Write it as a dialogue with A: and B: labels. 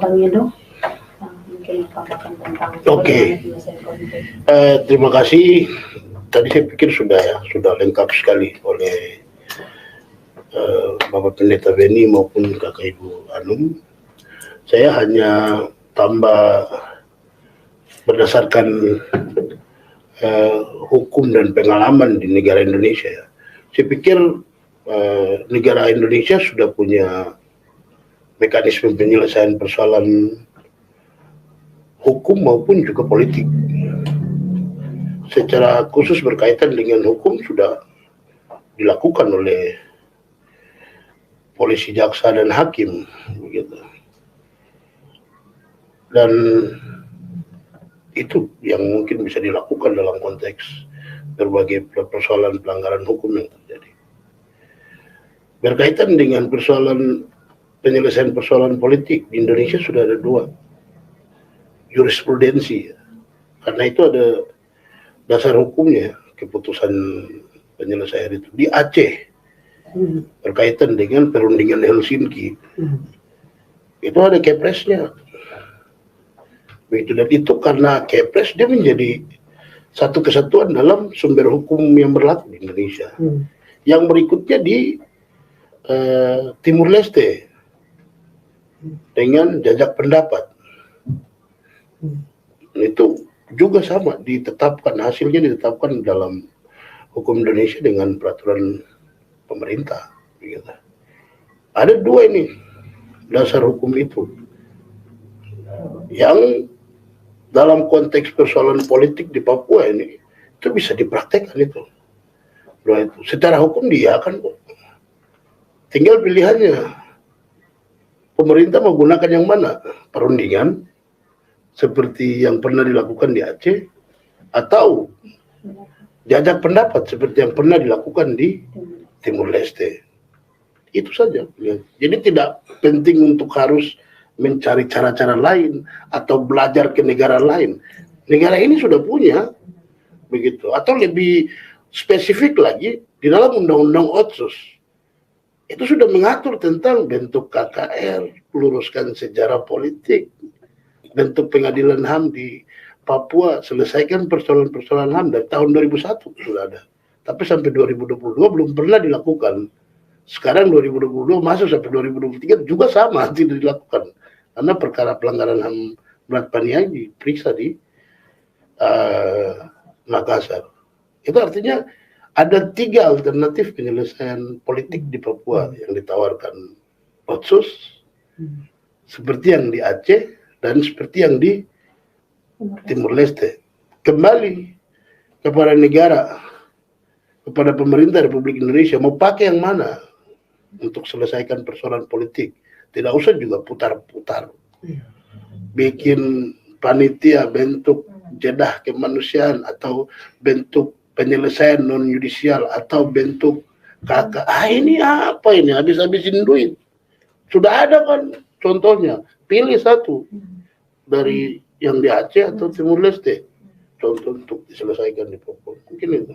A: Bang Edo, mungkin tambahkan tentang
B: Oke.
A: penyelesaian konflik.
B: Terima kasih. Tadi saya pikir sudah lengkap sekali oleh Bapak Pendeta Beni maupun Kakak Ibu Anum. Saya hanya tambah berdasarkan hukum dan pengalaman di negara Indonesia. Saya pikir negara Indonesia sudah punya mekanisme penyelesaian persoalan hukum maupun juga politik. Secara khusus berkaitan dengan hukum sudah dilakukan oleh polisi, jaksa, dan hakim, begitu. Dan itu yang mungkin bisa dilakukan dalam konteks berbagai persoalan pelanggaran hukum yang terjadi. Berkaitan dengan persoalan penyelesaian persoalan politik di Indonesia sudah ada 2 jurisprudensi, karena itu ada dasar hukumnya keputusan penyelesaian itu di Aceh berkaitan dengan perundingan Helsinki. Itu ada kepresnya. Begitu, dan itu karena kepres dia menjadi satu kesatuan dalam sumber hukum yang berlaku di Indonesia. Yang berikutnya di Timur Leste dengan jajak pendapat. Itu juga sama, hasilnya ditetapkan dalam hukum Indonesia dengan peraturan pemerintah. Begitu. Ada 2 ini dasar hukum itu yang dalam konteks persoalan politik di Papua ini itu bisa dipraktekkan itu. Secara hukum diiakan kok. Tinggal pilihannya. Pemerintah menggunakan yang mana? Perundingan seperti yang pernah dilakukan di Aceh, atau jajak pendapat seperti yang pernah dilakukan di Timur Leste. Itu saja. Jadi tidak penting untuk harus mencari cara-cara lain atau belajar ke negara lain. Negara ini sudah punya, begitu. Atau lebih spesifik lagi, di dalam Undang-Undang Otsus itu sudah mengatur tentang bentuk KKR, luruskan sejarah politik, bentuk pengadilan HAM di Papua, selesaikan persoalan-persoalan HAM dari tahun 2001 sudah ada. Tapi sampai 2022 belum pernah dilakukan. Sekarang 2022 masuk sampai 2023 juga sama tidak dilakukan. Karena perkara pelanggaran HAM berat Paniai diperiksa di Makassar. Itu artinya ada 3 alternatif penyelesaian politik di Papua yang ditawarkan Otsus, seperti yang di Aceh dan seperti yang di Timur Leste. Kembali kepada negara, kepada pemerintah Republik Indonesia, mau pakai yang mana untuk selesaikan persoalan politik. Tidak usah juga putar-putar. Bikin panitia bentuk jedah kemanusiaan atau bentuk penyelesaian non-yudisial atau bentuk KK. Ini apa ini? Habis-habisin duit. Sudah ada kan contohnya. Pilih satu dari yang di Aceh atau Timur Leste. Contoh untuk diselesaikan di Papua. Mungkin itu.